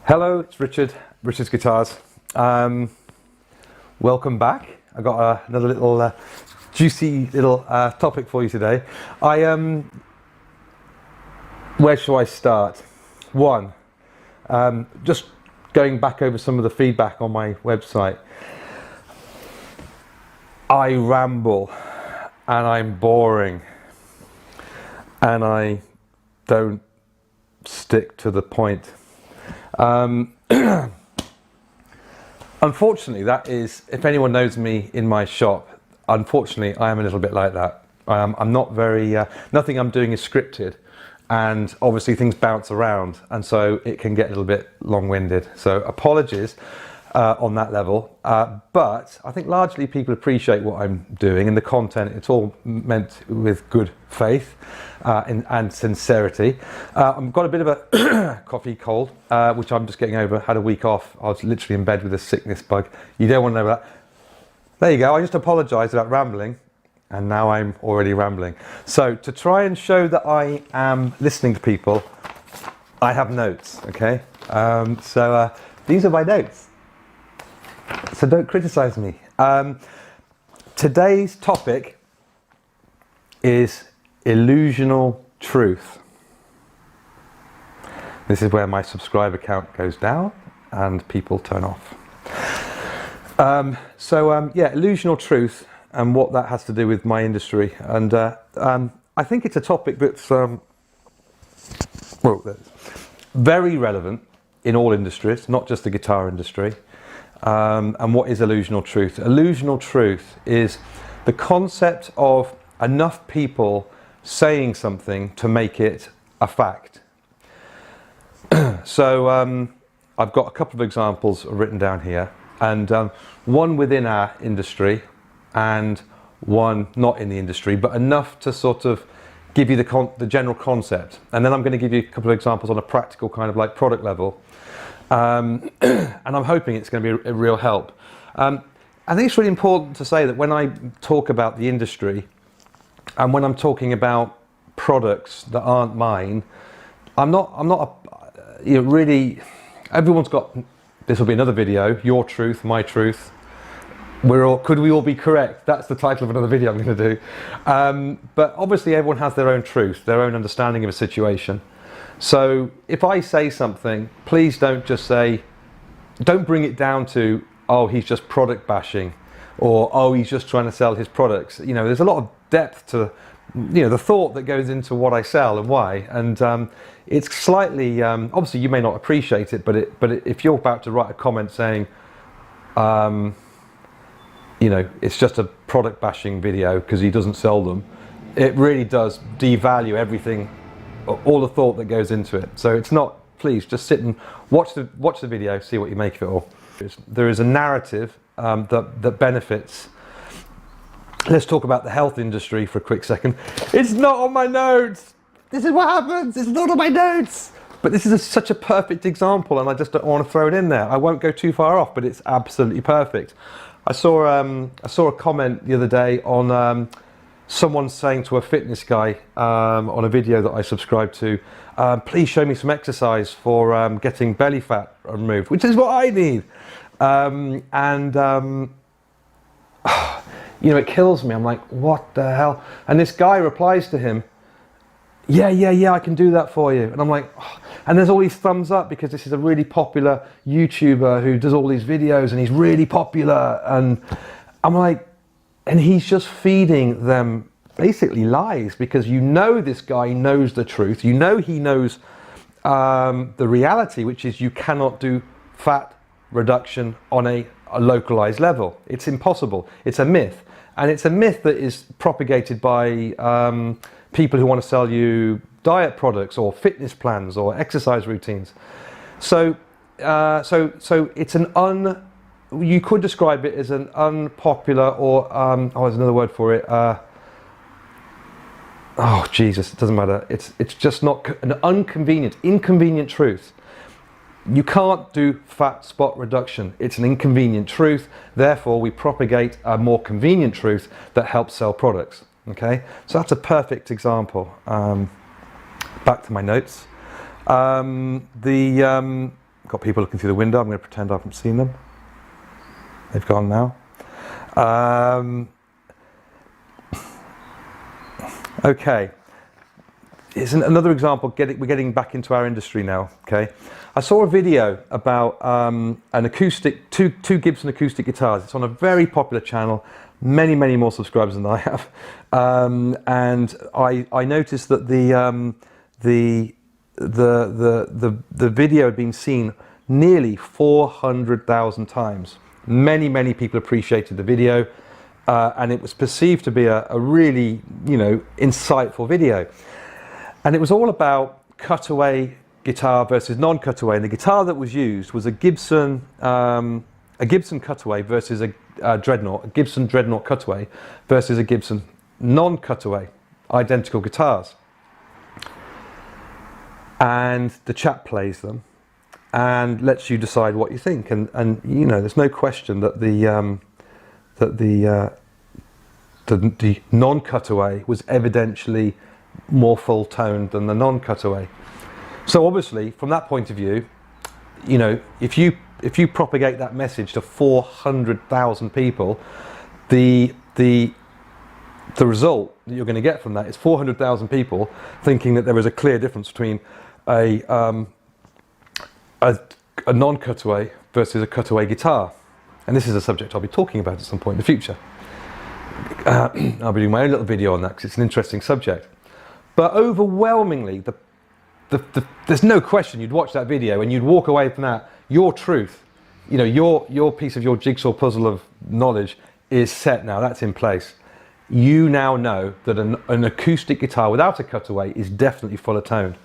Hello, it's Richard's Guitars. Welcome back. I got another little juicy little topic for you today. Where shall I start? One, just going back over some of the feedback on my website. I ramble and I'm boring and I don't stick to the point. Unfortunately, that is, if anyone knows me in my shop, unfortunately I am a little bit like that. I'm not very, nothing I'm doing is scripted, and obviously things bounce around, and so it can get a little bit long-winded. So apologies on that level, but I think largely people appreciate what I'm doing and the content. It's all meant with good faith and sincerity. I've got a bit of a coffee cold, which I'm just getting over. Had a week off. I was literally in bed with a sickness bug. You don't want to know that. There you go. I just apologized about rambling, and now I'm already rambling. So to try and show that I am listening to people, I have notes, okay? These are my notes. So don't criticize me. Today's topic is illusional truth. This is where my subscriber count goes down and people turn off. Yeah, illusional truth and what that has to do with my industry. And I think it's a topic that's very relevant in all industries, not just the guitar industry. And what is illusional truth? Illusional truth is the concept of enough people saying something to make it a fact. So I've got a couple of examples written down here, and one within our industry and one not in the industry, but enough to sort of give you the general concept. And then I'm going to give you a couple of examples on a practical kind of like product level. And I'm hoping it's going to be a real help. I think it's really important to say that when I talk about the industry and when I'm talking about products that aren't mine, I'm not really, everyone's got, this will be another video, your truth, my truth. Could we all be correct? That's the title of another video I'm going to do. But obviously everyone has their own truth, their own understanding of a situation. So if I say something, please don't just say, don't bring it down to, oh, he's just product bashing, or oh, he's just trying to sell his products. You know, there's a lot of depth to, you know, the thought that goes into what I sell and why. And it's slightly, obviously you may not appreciate it, but if you're about to write a comment saying, you know, it's just a product bashing video because he doesn't sell them, it really does devalue everything, all the thought that goes into it. So it's not, please just sit and watch the video, see what you make of it all. There is a narrative that benefits. Let's talk about the health industry for a quick second. It's not on my notes. This is what happens. It's not on my notes. But this is such a perfect example, and I just don't want to throw it in there. I won't go too far off, but it's absolutely perfect. I saw a comment the other day on someone saying to a fitness guy on a video that I subscribe to, please show me some exercise for getting belly fat removed, which is what I need. You know, it kills me. I'm like, what the hell? And this guy replies to him, yeah, I can do that for you. And I'm like, oh. And there's all these thumbs up because this is a really popular YouTuber who does all these videos and he's really popular. And I'm like, and he's just feeding them basically lies, because you know this guy knows the truth. You know he knows the reality, which is you cannot do fat reduction on a localized level. It's impossible. It's a myth. And it's a myth that is propagated by people who want to sell you diet products or fitness plans or exercise routines. So it's you could describe it as an unpopular, or there's another word for it. Oh Jesus, it doesn't matter. It's just not an inconvenient truth. You can't do fat spot reduction. It's an inconvenient truth. Therefore, we propagate a more convenient truth that helps sell products. Okay, so that's a perfect example. Back to my notes. Got people looking through the window. I'm going to pretend I haven't seen them. They've gone now. Okay. It's another example. We're getting back into our industry now. Okay. I saw a video about an acoustic, two Gibson acoustic guitars. It's on a very popular channel. Many more subscribers than I have. And I noticed that the video had been seen nearly 400,000 times. Many people appreciated the video, and it was perceived to be a really, insightful video. And it was all about cutaway guitar versus non-cutaway. And the guitar that was used was a Gibson cutaway versus a Dreadnought, a Gibson Dreadnought cutaway versus a Gibson non-cutaway, identical guitars. And the chap plays them and lets you decide what you think. And there's no question that the non-cutaway was evidently more full-toned than the non-cutaway. So obviously, from that point of view, if you propagate that message to 400,000 people, the result that you're going to get from that is 400,000 people thinking that there is a clear difference between a non-cutaway versus a cutaway guitar. And this is a subject I'll be talking about at some point in the future. I'll be doing my own little video on that because it's an interesting subject. But overwhelmingly, there's no question you'd watch that video and you'd walk away from that, your truth, your piece of your jigsaw puzzle of knowledge is set now, that's in place. You now know that an acoustic guitar without a cutaway is definitely fuller toned.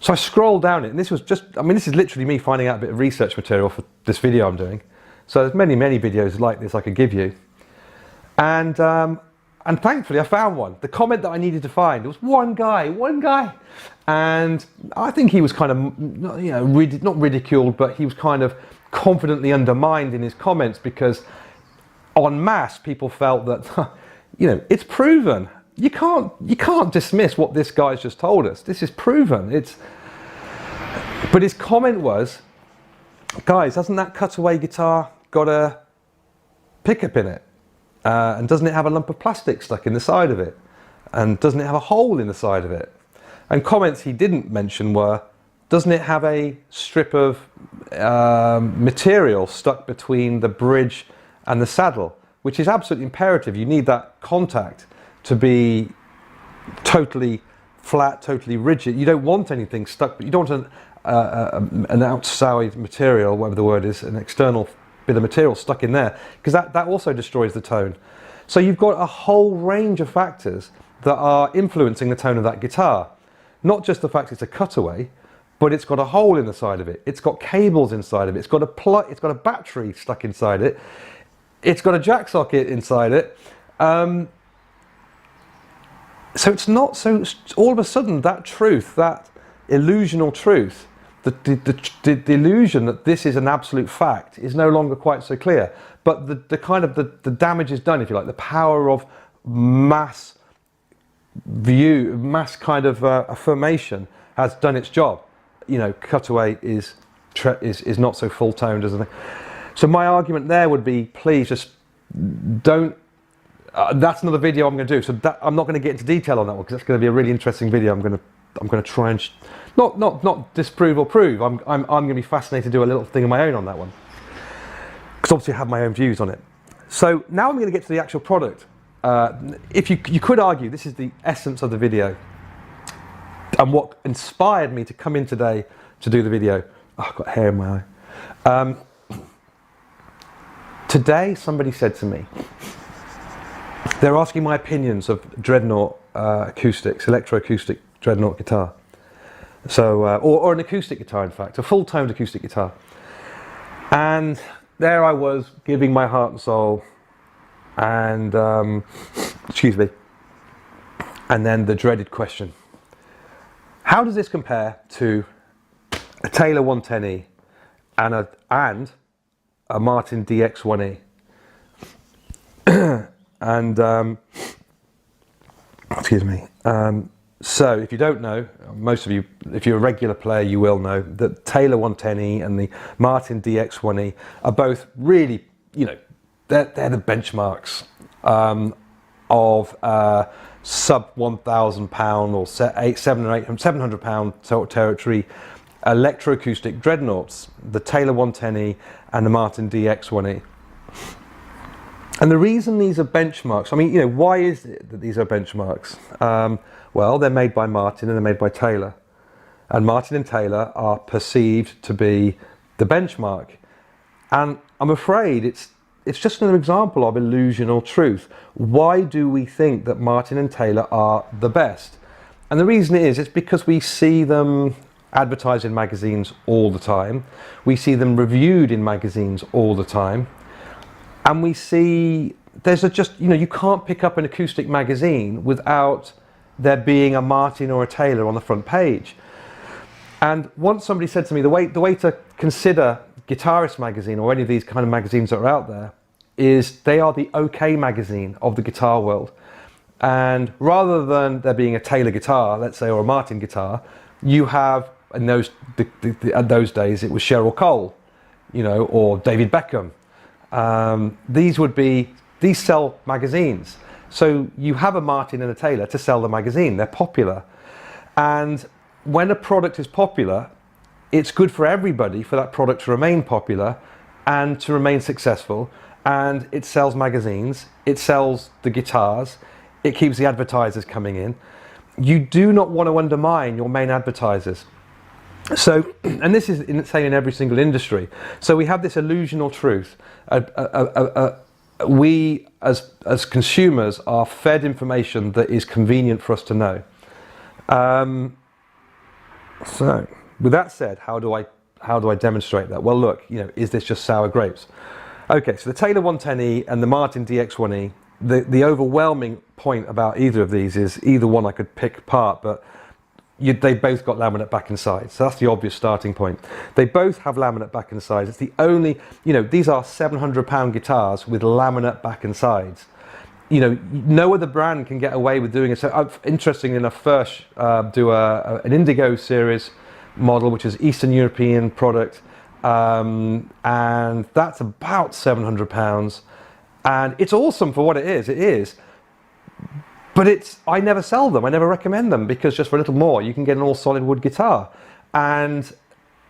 So I scrolled down it, and this was this is literally me finding out a bit of research material for this video I'm doing. So there's many videos like this I could give you. And thankfully I found one. The comment that I needed to find, it was one guy. And I think he was kind of, not ridiculed, but he was kind of confidently undermined in his comments because en masse people felt that, it's proven. You can't dismiss what this guy's just told us. This is proven. But his comment was, guys, hasn't that cutaway guitar got a pickup in it? And doesn't it have a lump of plastic stuck in the side of it? And doesn't it have a hole in the side of it? And comments he didn't mention were, doesn't it have a strip of material stuck between the bridge and the saddle? Which is absolutely imperative. You need that contact to be totally flat, totally rigid. You don't want anything stuck, but you don't want an outside material, whatever the word is, an external bit of material stuck in there, because that also destroys the tone. So you've got a whole range of factors that are influencing the tone of that guitar. Not just the fact it's a cutaway, but it's got a hole in the side of it. It's got cables inside of it. It's got a battery stuck inside it. It's got a jack socket inside it. So it's not so, all of a sudden that truth, that illusional truth, the illusion that this is an absolute fact is no longer quite so clear. But the damage is done, if you like. The power of mass kind of affirmation has done its job. Cutaway is not so full toned as a thing. So my argument there would be, please just don't. That's another video I'm going to do. So I'm not going to get into detail on that one because that's going to be a really interesting video. I'm going to try and not disprove or prove. I'm going to be fascinated to do a little thing of my own on that one because obviously I have my own views on it. So now I'm going to get to the actual product. If you could argue this is the essence of the video and what inspired me to come in today to do the video. Oh, I've got hair in my eye. Today somebody said to me, they're asking my opinions of Dreadnought acoustics, electroacoustic Dreadnought guitar. So, or an acoustic guitar, in fact, a full-toned acoustic guitar. And there I was giving my heart and soul, and excuse me. And then the dreaded question: how does this compare to a Taylor 110E and a Martin DX1E? And excuse me. So if you don't know, most of you, if you're a regular player, you will know that Taylor 110E and the Martin DX1E are both really, they're the benchmarks of sub £1,000 or £700 territory electroacoustic dreadnoughts, the Taylor 110E and the Martin DX1E. And the reason these are benchmarks, I mean, why is it that these are benchmarks? Well, they're made by Martin and they're made by Taylor. And Martin and Taylor are perceived to be the benchmark. And I'm afraid it's just another example of illusional truth. Why do we think that Martin and Taylor are the best? And the reason it's because we see them advertised in magazines all the time. We see them reviewed in magazines all the time. And we see you can't pick up an acoustic magazine without there being a Martin or a Taylor on the front page. And once somebody said to me, the way to consider Guitarist magazine or any of these kind of magazines that are out there is they are the OK magazine of the guitar world. And rather than there being a Taylor guitar, let's say, or a Martin guitar, you have, in those days, it was Cheryl Cole, or David Beckham. These sell magazines. So you have a Martin and a Taylor to sell the magazine. They're popular. And when a product is popular, it's good for everybody for that product to remain popular and to remain successful. And it sells magazines, it sells the guitars, it keeps the advertisers coming in. You do not want to undermine your main advertisers. So, and this is insane in every single industry. So we have this illusional truth. We as consumers are fed information that is convenient for us to know. So with that said, how do I demonstrate that? Well, look, is this just sour grapes? Okay, so the Taylor 110E and the Martin DX1E, the overwhelming point about either of these is either one I could pick apart, but they both got laminate back and sides. So that's the obvious starting point. They both have laminate back and sides. It's the only, these are £700 guitars with laminate back and sides. No other brand can get away with doing it. So interestingly enough, First do an Indigo series model, which is Eastern European product. And that's about £700. And it's awesome for what it is. But I never sell them, I never recommend them, because just for a little more you can get an all solid wood guitar. And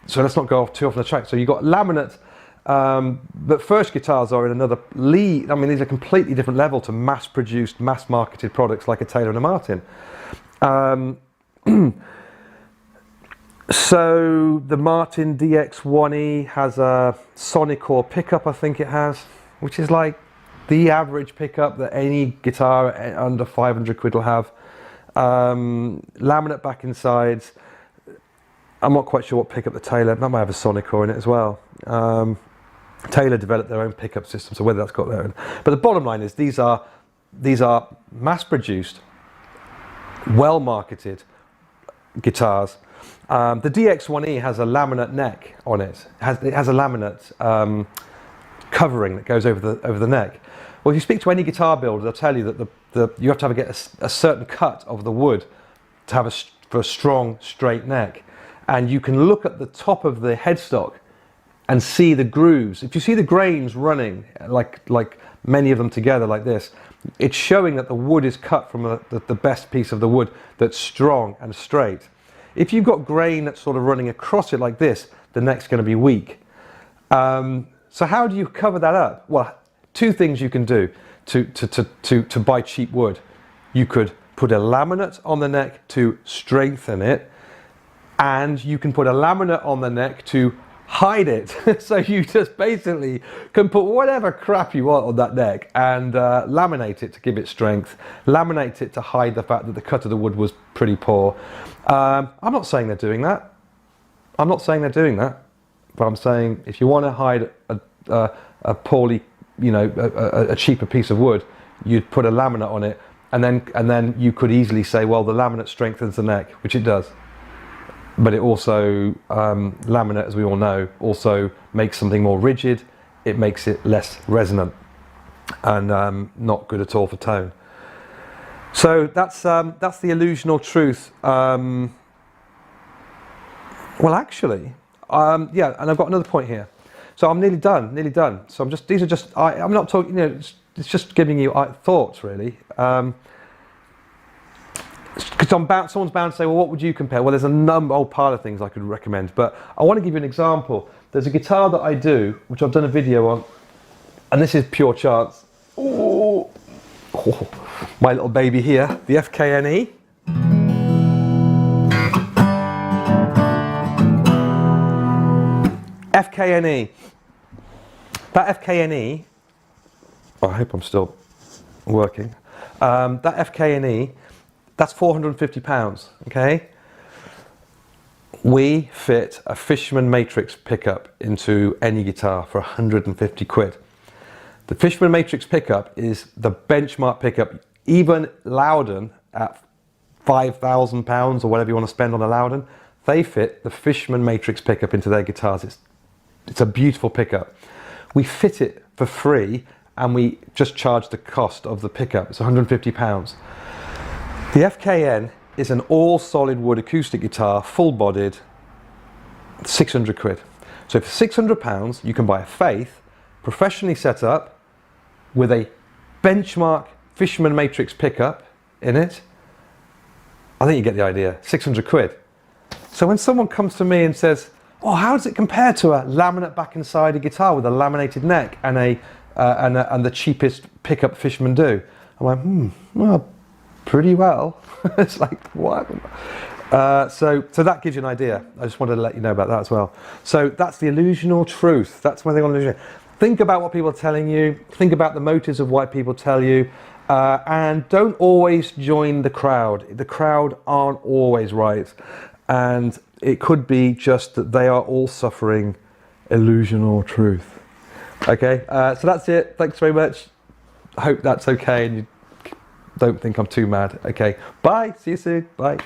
so let's not go off too off the track. So you've got laminate, but First guitars are in another league. I mean, these are completely different level to mass produced, mass marketed products like a Taylor and a Martin. So the Martin DX1E has a sonic core pickup, I think it has, which is like the average pickup that any guitar under 500 quid will have. Laminate back and sides. I'm not quite sure what pickup the Taylor, that might have a sonic core in it as well. Taylor developed their own pickup system, so whether that's got their own. But the bottom line is these are mass produced, well marketed guitars. The DX1E has a laminate neck on it. It has a laminate covering that goes over the neck. Well, if you speak to any guitar builder, they'll tell you that you have to get a certain cut of the wood to have for a strong, straight neck. And you can look at the top of the headstock and see the grooves. If you see the grains running, like many of them together like this, it's showing that the wood is cut from the best piece of the wood that's strong and straight. If you've got grain that's sort of running across it like this, the neck's going to be weak. So how do you cover that up? Well, two things you can do to buy cheap wood. You could put a laminate on the neck to strengthen it, and you can put a laminate on the neck to hide it. So you just basically can put whatever crap you want on that neck and laminate it to give it strength, laminate it to hide the fact that the cut of the wood was pretty poor. I'm not saying they're doing that. But I'm saying if you want to hide a poorly, a cheaper piece of wood, you'd put a laminate on it, and then you could easily say, well, the laminate strengthens the neck, which it does. But it also, laminate, as we all know, also makes something more rigid. It makes it less resonant and not good at all for tone. So that's the illusional truth. Well, actually, yeah, and I've got another point here. So I'm nearly done, nearly done. So these are just, I'm not talking, you know, it's just giving you thoughts, really. Because someone's bound to say, well, what would you compare? Well, there's a whole pile of things I could recommend, but I want to give you an example. There's a guitar that I do, which I've done a video on, and this is pure chance. Oh, my little baby here, the FKNE. FKNE. That FKNE, I hope I'm still working. That FKNE, that's £450, okay? We fit a Fishman Matrix pickup into any guitar for 150 quid. The Fishman Matrix pickup is the benchmark pickup. Even Loudon at £5,000 or whatever you want to spend on a Loudon, they fit the Fishman Matrix pickup into their guitars. It's a beautiful pickup. We fit it for free and we just charge the cost of the pickup. It's £150. The FKN is an all solid wood acoustic guitar, full bodied, 600 quid. So for £600 you can buy a Faith, professionally set up, with a benchmark Fishman Matrix pickup in it. I think you get the idea, 600 quid. So when someone comes to me and says, oh, how does it compare to a laminate back and side guitar with a laminated neck and the cheapest pickup Fishman do? I'm like, well, pretty well. It's like, what? So that gives you an idea. I just wanted to let you know about that as well. So that's the illusional truth. That's one thing on illusion. Think about what people are telling you. Think about the motives of why people tell you. And don't always join the crowd. The crowd aren't always right. And it could be just that they are all suffering illusional truth. Okay, so that's it. Thanks very much. I hope that's okay and you don't think I'm too mad. Okay, bye. See you soon. Bye.